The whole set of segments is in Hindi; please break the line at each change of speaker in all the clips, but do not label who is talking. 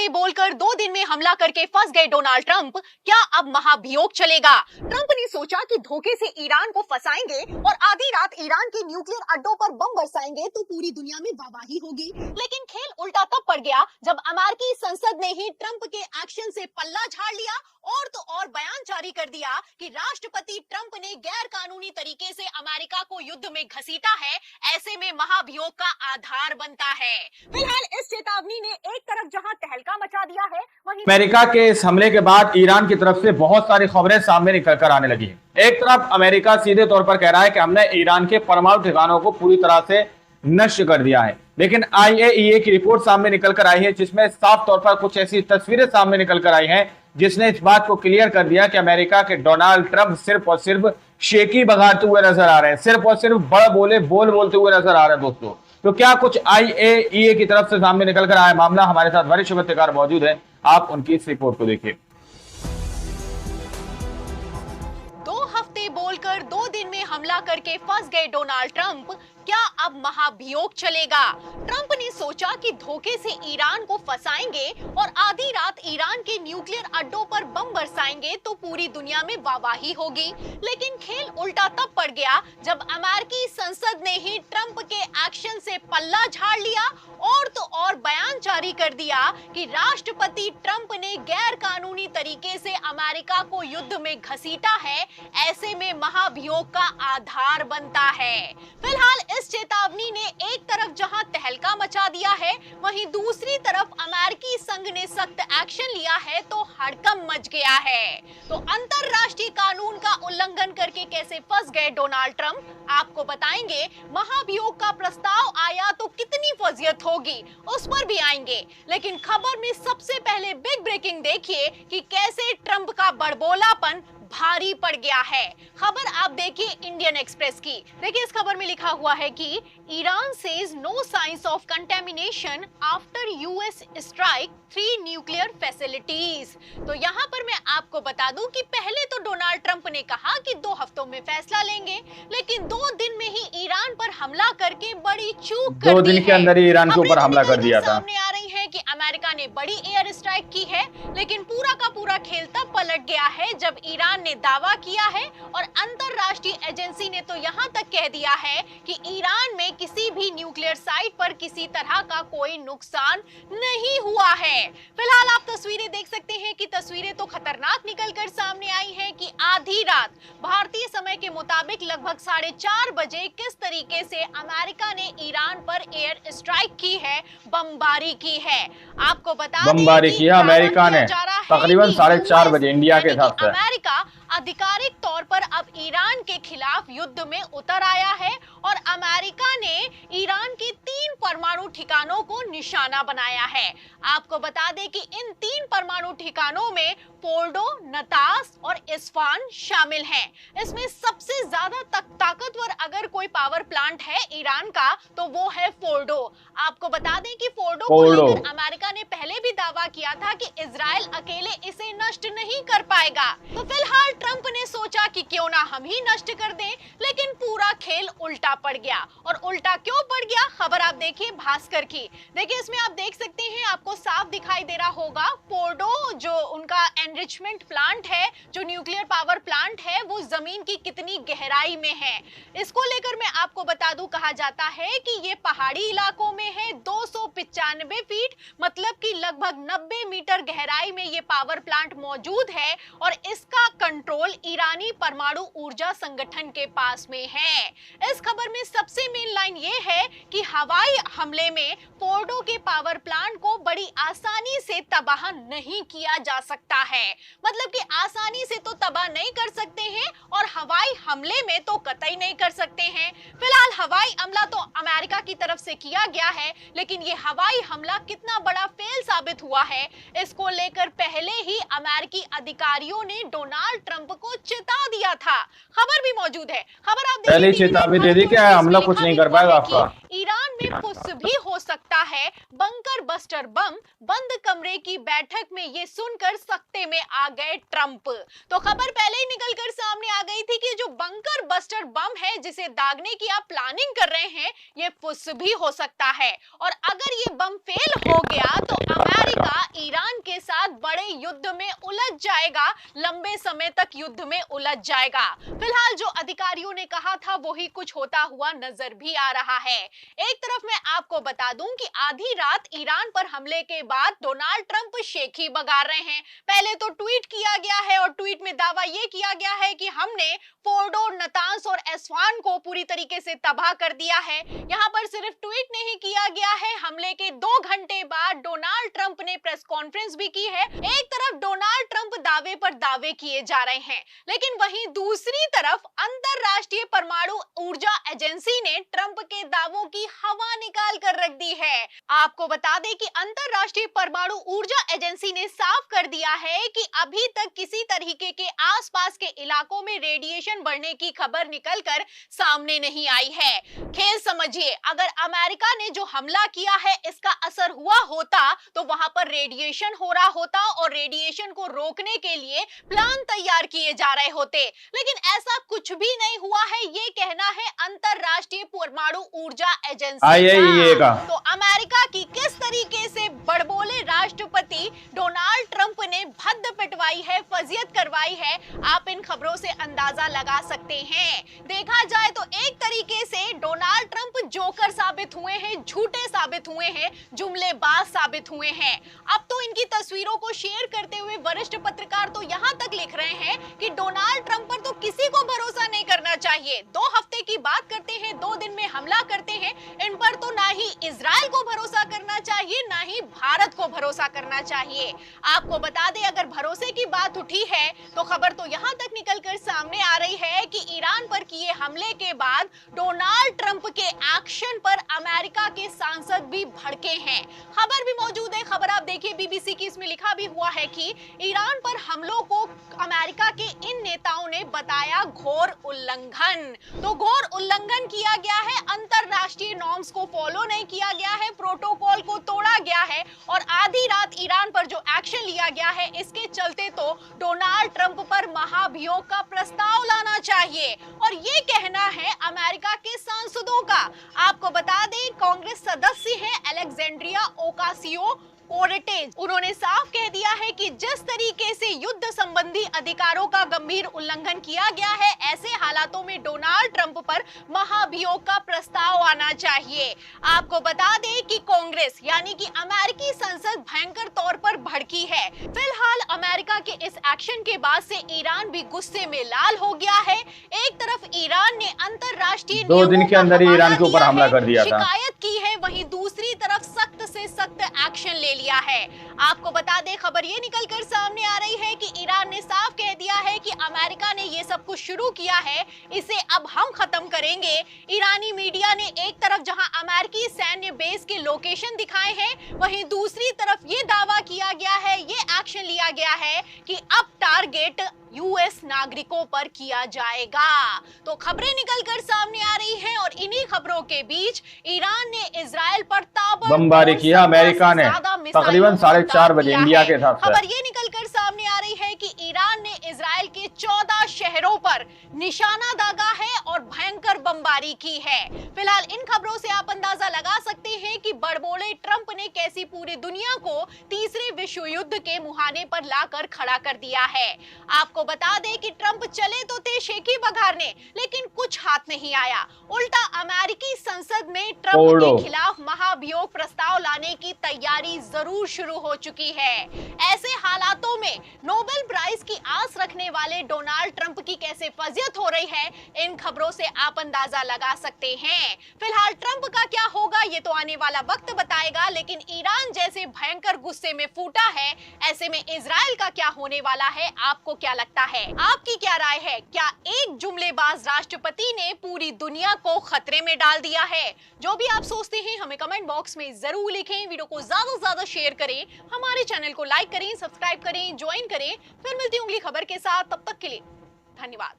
हफ्ते बोलकर 2 दिन में हमला करके फंस गए डोनाल्ड ट्रंप, क्या अब महाभियोग चलेगा? ट्रंप ने सोचा कि धोखे से ईरान को फंसाएंगे और आधी रात ईरान के न्यूक्लियर अड्डों पर बम बरसाएंगे तो पूरी दुनिया में वाहवाही होगी। लेकिन खेल उल्टा तब पड़ गया जब अमेरिकी संसद ने ही ट्रंप के एक्शन से पल्ला झाड़ लिया और तो और बयान जारी कर दिया कि राष्ट्रपति ट्रंप ने गैर कानूनी तरीके से अमेरिका को युद्ध में घसीटा है, ऐसे में महाभियोग का आधार बनता है। फिलहाल इस चेतावनी ने एक तरफ जहां तहलका मचा दिया है, वहीं
अमेरिका के इस हमले के बाद ईरान की तरफ से बहुत सारी खबरें सामने निकल कर आने लगी हैं। एक तरफ अमेरिका सीधे तौर पर कह रहा है कि हमने ईरान के परमाणु ठिकानों को पूरी तरह से नष्ट कर दिया है, लेकिन आईएईए की रिपोर्ट सामने निकल कर आई है जिसमें साफ तौर पर कुछ ऐसी तस्वीरें सामने निकल कर आई हैं जिसने इस बात को क्लियर कर दिया कि अमेरिका के डोनाल्ड ट्रंप सिर्फ और सिर्फ शेकी बगाते हुए नजर आ रहे हैं, सिर्फ और सिर्फ बड़ बोले बोलते हुए नजर आ रहे हैं। दोस्तों, तो क्या कुछ आईएईए की तरफ से सामने निकल कर आया मामला? हमारे साथ वरिष्ठ पत्रकार मौजूद है, आप उनकी इस रिपोर्ट को देखिए।
2 हफ्ते बोलकर 2 दिन में हमला करके फंस गए डोनाल्ड ट्रंप, क्या अब महाभियोग चलेगा? ट्रंप ने सोचा कि धोखे से ईरान को फंसाएंगे और आधी रात ईरान के न्यूक्लियर अड्डों पर बम बरसाएंगे तो पूरी दुनिया में वाहवाही होगी। लेकिन खेल उल्टा तब पड़ गया जब अमेरिकी संसद ने ही ट्रंप के एक्शन से पल्ला झाड़ लिया और तो और बयान जारी कर दिया कि राष्ट्रपति ट्रंप ने गैर कानूनी तरीके से अमेरिका को युद्ध में घसीटा है, ऐसे में महाभियोग का आधार बनता है। फिलहाल इस चेतावनी ने एक तरफ जहां तहलका मचा दिया है, वहीं दूसरी तरफ अमेरिकी संघ ने सख्त एक्शन लिया है तो हड़कंप मच गया है। तो अंतरराष्ट्रीय कानून का उल्लंघन करके कैसे फंस गए डोनाल्ड ट्रंप, आपको बताएंगे। महाभियोग का प्रस्ताव आया तो कितनी फजीयत होगी, उस पर भी आएंगे। लेकिन खबर में सबसे पहले बिग ब्रेकिंग देखिए कि कैसे ट्रंप का बड़बोलापन भारी पड़ गया है। खबर आप देखिए इंडियन एक्सप्रेस की। देखिए इस खबर में लिखा हुआ है कि Iran says no signs of contamination after US strike 3 nuclear facilities. तो यहाँ पर मैं आपको बता दूं कि पहले तो डोनाल्ड ट्रंप ने कहा कि 2 हफ्तों में फैसला लेंगे, लेकिन 2 दिन में ही ईरान पर हमला करके बड़ी चूक कर दी है।
2 दिन के अंदर ही ईरान के ऊपर हमला कर दिया था।
सामने आ रही है कि अमेरिका ने बड़ी एयर स्ट्राइक की है, लेकिन पूरा का पूरा खेल तब पलट गया है जब ईरान ने दावा किया है और अंतरराष्ट्रीय एजेंसी ने तो यहां तक कह दिया है कि ईरान में किसी भी न्यूक्लियर साइट पर किसी तरह का कोई नुकसान नहीं हुआ है। फिलहाल आप तस्वीरें देख सकते हैं कि तस्वीरें तो खतरनाक निकलकर सामने आई हैं कि आधी रात भारतीय समय के मुताबिक लगभग 4:30 बजे किस तरीके से अमेरिका ने ईरान पर एयर स्ट्राइक की है, बमबारी की है। आपको बता दें
बमबारी
कि
किया अमेरिका ने तकरीबन 4:30 बजे इंडिया के हिसाब से।
अमेरिका आधिकारिक तौर पर अब ईरान के खिलाफ युद्ध में उतर आया है और अमेरिका ने ईरान के 3 परमाणु ठिकानों को निशाना बनाया है। आपको बता दें कि इन 3 परमाणु ठिकानों में फोर्डो, नतास और इस्फान शामिल हैं। इसमें सबसे ज्यादा ताकतवर अगर कोई पावर प्लांट है ईरान का तो वो है फोर्डो। आपको बता दें कि फोर्डो को लेकर अमेरिका ने पहले भी दावा किया था कि इजराइल अकेले इसे नष्ट नहीं कर पाएगा। तो फिलहाल ट्रंप ने सोचा कि क्यों ना हम ही नष्ट कर दें, लेकिन पूरा खेल उल्टा पड़ गया। और उल्टा क्यों पड़ गया, खबर आप देखिए भास्कर की। देखिए इसमें आप देख सकते हैं, आपको साफ दिखाई दे रहा होगा फोर्डो जो उनका एनरिचमेंट प्लांट है, जो न्यूक्लियर पावर प्लांट है, वो जमीन की कितनी गहराई में है। इसको लेकर मैं आपको बता दूं, कहा जाता है कि ये पहाड़ी इलाकों में है, 295 फीट मतलब कि लगभग 90 मीटर गहराई में ये पावर प्लांट मौजूद है और इसका कंट्रोल ईरानी परमाणु ऊर्जा संगठन के पास में है। इस खबर में सबसे मेन लाइन ये है कि हवाई हमले में फोर्डो के पावर प्लांट को बड़ी आसानी से तबाह नहीं किया जा सकता है। मतलब कि आसानी से तो तबाह नहीं कर सकते हैं और हवाई हमले में तो कतई नहीं कर सकते हैं। फिलहाल हवाई हमला तो अमेरिका की तरफ से किया गया है, लेकिन ये हवाई हमला कितना बड़ा फेल साबित हुआ है, इसको लेकर पहले ही अमेरिकी अधिकारियों ने डोनाल्ड ट्रंप को चेता दिया था। खबर भी मौजूद है, खबर आप
पहले चेतावनी दे दी कि हमला कुछ नहीं कर पाएगा आपका।
ईरान में कुछ भी हो सकता है, बंकर बस्टर बम, बंद कमरे की बैठक में ये सुनकर सख्ते में आ गए ट्रंप। तो खबर पहले ही निकलकर सामने आ गई थी कि जो बंकर बस्टर बम है जिसे दागने की आप प्लानिंग कर रहे हैं, ये कुछ भी हो सकता है और अगर ये बम फेल हो गया तो अमेरिका ईरान के साथ बड़े युद्ध में उलझ जाएगा, लंबे समय तक युद्ध में उलझ जाएगा। फिलहाल जो अधिकारियों ने कहा था वही कुछ होता हुआ नजर भी आ रहा है। एक तरफ मैं आपको बता दूं कि आधी रात ईरान पर हमले के बाद डोनाल्ड ट्रंप शेखी बगा रहे हैं। पहले तो ट्वीट किया गया है और ट्वीट में दावा यह किया गया है कि हमने फोर्डो, नतांस और एस्वान को पूरी तरीके से तबाह कर दिया है। यहां पर सिर्फ ट्वीट नहीं किया गया है, हमले के 2 घंटे बाद डोनाल्ड ट्रंप ने प्रेस कॉन्फ्रेंस भी की है। एक तरफ डोनाल्ड ट्रंप दावे पर दावे किए जा रहे हैं, लेकिन वहीं दूसरी तरफ अंतरराष्ट्रीय परमाणु ऊर्जा एजेंसी ने ट्रंप के दावों की हवा निकाल कर रख दी है। आपको बता दें कि अंतरराष्ट्रीय परमाणु ऊर्जा एजेंसी ने साफ कर दिया है कि अभी तक किसी तरीके के आसपास के इलाकों में रेडिएशन बढ़ने की खबर निकलकर सामने नहीं आई है। खेल समझिए, अगर अमेरिका ने जो हमला किया है इसका असर हुआ होता तो वहां पर रेडिएशन हो रहा होता और रेडिएशन को रोकने के लिए प्लान तैयार किए जा रहे होते, लेकिन ऐसा कुछ भी नहीं हुआ है। ये कहना है अंतरराष्ट्रीय परमाणु ऊर्जा एजेंसी का। तो अमेरिका की किस तरीके से बड़बोले राष्ट्रपति डोनाल्ड ट्रंप ने भद्द पिटवाई है, फजियत करवाई है, आप इन खबरों से अंदाजा लगा सकते हैं। देखा जाए तो एक तरीके से डोनाल्ड ट्रंप जोकर साबित हुए हैं, झूठे साबित हुए हैं, जुमलेबाज साबित हुए हैं। अब तो इनकी तस्वीरों को शेयर करते हुए वरिष्ठ पत्रकार तो यहां तक लिख रहे हैं कि डोनाल्ड ट्रंप पर तो किसी को भरोसा नहीं करना चाहिए। 2 हफ्ते की बात करते हैं, 2 दिन में हमला करते हैं, इन पर तो ना ही इजराइल को भरोसा करना चाहिए ना ही भारत को भरोसा करना चाहिए। आपको बता दें, अगर भरोसे की बात उठी है तो खबर तो यहां तक निकलकर सामने आ रही है कि ईरान पर किए हमले के बाद डोनाल्ड ट्रंप के एक्शन पर अमेरिका के सांसद भी भड़के हैं। खबर भी मौजूद है, खबर आप देखिए बीबीसी की, इसमें लिखा भी हुआ है कि ईरान पर हमलों को अमेरिका के इन नेताओं ने बताया घोर उल्लंघन। तो घोर उल्लंघन किया गया है, अंतरराष्ट्रीय नॉर्म्स को फॉलो नहीं किया गया है, प्रोटोकॉल को तोड़ा गया है और आधी रात ईरान पर जो एक्शन लिया गया है इसके चलते तो डोनाल्ड ट्रंप पर महाभियोग का प्रस्ताव लाना चाहिए और ये कहना है अमेरिका के सांसदों का। आपको बता दें, कांग्रेस सदस्य हैं अलेक्जेंड्रिया ओकासियो कोर्टेज, उन्होंने साफ कह दिया है कि जिस तरीके से युद्ध संबंधी अधिकारों का गंभीर उल्लंघन किया गया है, ऐसे हालातों में डोनाल्ड ट्रंप पर महाभियोग का प्रस्ताव आना चाहिए। आपको बता दें कि कांग्रेस यानी कि अमेरिकी संसद भयंकर तौर पर भड़की है। फिलहाल अमेरिका के इस एक्शन के बाद से ईरान भी गुस्से में लाल हो गया है। एक तरफ ईरान ने अंतरराष्ट्रीय
2 दिन के अंदर ही ईरान के ऊपर हमला कर दिया था,
शिकायत की है, वहीं दूसरी तरफ सख्त से सख्त एक्शन ले लिया है। आपको बता दें, खबर ये निकलकर सामने आ रही है कि ईरान ने साफ कह दिया है कि अमेरिका ने ये सब कुछ शुरू किया है, इसे अब हम खत्म करेंगे। ईरानी मीडिया ने एक तरफ जहां अमेरिकी सैन्य बेस के लोकेशन दिखाए हैं, वहीं दूसरी तरफ ये दावा किया गया है, ये एक्शन लिया गया है कि अब टारगेट यूएस नागरिकों पर किया जाएगा। तो खबरें निकलकर सामने आ रही हैं और इन्हीं खबरों के बीच ईरान ने इजराइल पर
बमबारी किया। अमेरिका ने तकरीबन 4:30 बजे इंडिया के हिसाब से
खबर ये निकलकर सामने आ रही है कि ईरान ने इजराइल के 14 शहरों पर निशाना दागा है और भयंकर बमबारी की है। फिलहाल इन खबरों से आप अंदाजा लगा सकते हैं कि बड़बोले ट्रंप ने कैसी पूरी दुनिया को तीसरे विश्व युद्ध के मुहाने पर लाकर खड़ा कर दिया है। आपको बता दें कि ट्रंप चले तो थे शेखी बघारने, लेकिन कुछ हाथ नहीं आया। उल्टा अमेरिकी संसद में ट्रंप के खिलाफ महाभियोग प्रस्ताव लाने की तैयारी जरूर शुरू हो चुकी है। ऐसे हालातों में नोबेल प्राइज की आस रखने वाले डोनाल्ड ट्रंप की कैसे फजियत हो रही है, इन खबरों से आप अंदाजा लगा सकते हैं। फिलहाल ट्रंप का क्या होगा ये तो आने वाला वक्त बताएगा, लेकिन ईरान जैसे भयंकर गुस्से में फूटा है, ऐसे में इजराइल का क्या होने वाला है, आपको क्या लगता है? आपकी क्या राय है? क्या एक जुमलेबाज राष्ट्रपति ने पूरी दुनिया को खतरे में डाल दिया है? जो भी आप सोचते हैं हमें कमेंट बॉक्स में जरूर लिखें। वीडियो को ज्यादा से ज्यादा शेयर करें, हमारे चैनल को लाइक करें, सब्सक्राइब करें, ज्वाइन करें। फिर मिलती हूँ अगली खबर के साथ, तब तक के लिए धन्यवाद।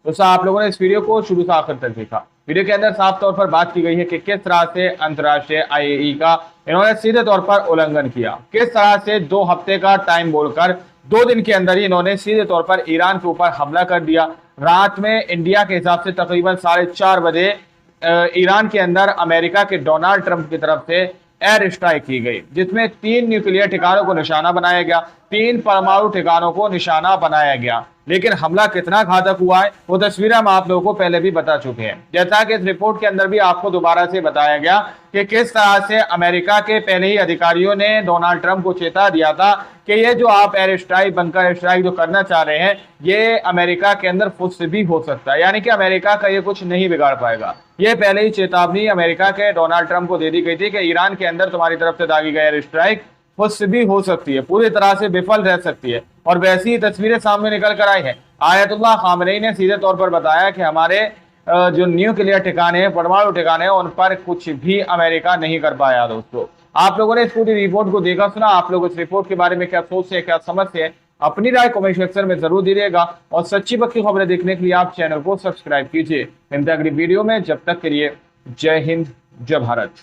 तो आप लोगों ने इस वीडियो को शुरू से आखिर तक देखा। वीडियो के अंदर साफ तौर पर बात की गई है कि किस तरह से अंतर्राष्ट्रीय आईएई का इन्होंने सीधे तौर पर उल्लंघन किया, किस तरह से 2 हफ्ते का टाइम बोलकर 2 दिन के अंदर ही इन्होंने सीधे तौर पर ईरान के ऊपर हमला कर दिया। रात में इंडिया के हिसाब से तकरीबन 4:30 बजे ईरान के अंदर अमेरिका के डोनाल्ड ट्रंप की तरफ से एयर स्ट्राइक की गई, जिसमें 3 न्यूक्लियर ठिकानों को निशाना बनाया गया, 3 परमाणु ठिकानों को निशाना बनाया गया। लेकिन हमला कितना घातक हुआ है वो तस्वीरें हम आप लोगों को पहले भी बता चुके हैं। जैसा कि इस रिपोर्ट के अंदर भी आपको दोबारा से बताया गया कि किस तरह से अमेरिका के पहले ही अधिकारियों ने डोनाल्ड ट्रंप को चेता दिया था कि ये जो आप एयर स्ट्राइक, बंकर स्ट्राइक जो करना चाह रहे हैं, ये अमेरिका के अंदर खुद से भी हो सकता है, यानी कि अमेरिका का ये कुछ नहीं बिगाड़ पाएगा। ये पहले ही चेतावनी अमेरिका के डोनाल्ड ट्रंप को दे दी गई थी कि ईरान के अंदर तुम्हारी तरफ से दागी गई एयर स्ट्राइक खुद से भी हो सकती है, पूरी तरह से विफल रह सकती है। और वैसी ही तस्वीरें सामने निकल कर आई है। आयतुल्लाह खामनेई ने सीधे तौर पर बताया कि हमारे जो न्यूक्लियर ठिकाने हैं, परमाणु ठिकाने हैं, उन पर कुछ भी अमेरिका नहीं कर पाया। दोस्तों, आप लोगों ने इस पूरी रिपोर्ट को देखा सुना, आप लोग इस रिपोर्ट के बारे में क्या सोचते हैं, क्या समझते हैं, अपनी राय कमेंट सेक्शन में जरूर दीजिएगा। और सच्ची पक्की खबरें देखने के लिए आप चैनल को सब्सक्राइब कीजिए। मिलते हैं अगली वीडियो में, जब तक के लिए जय हिंद, जय भारत।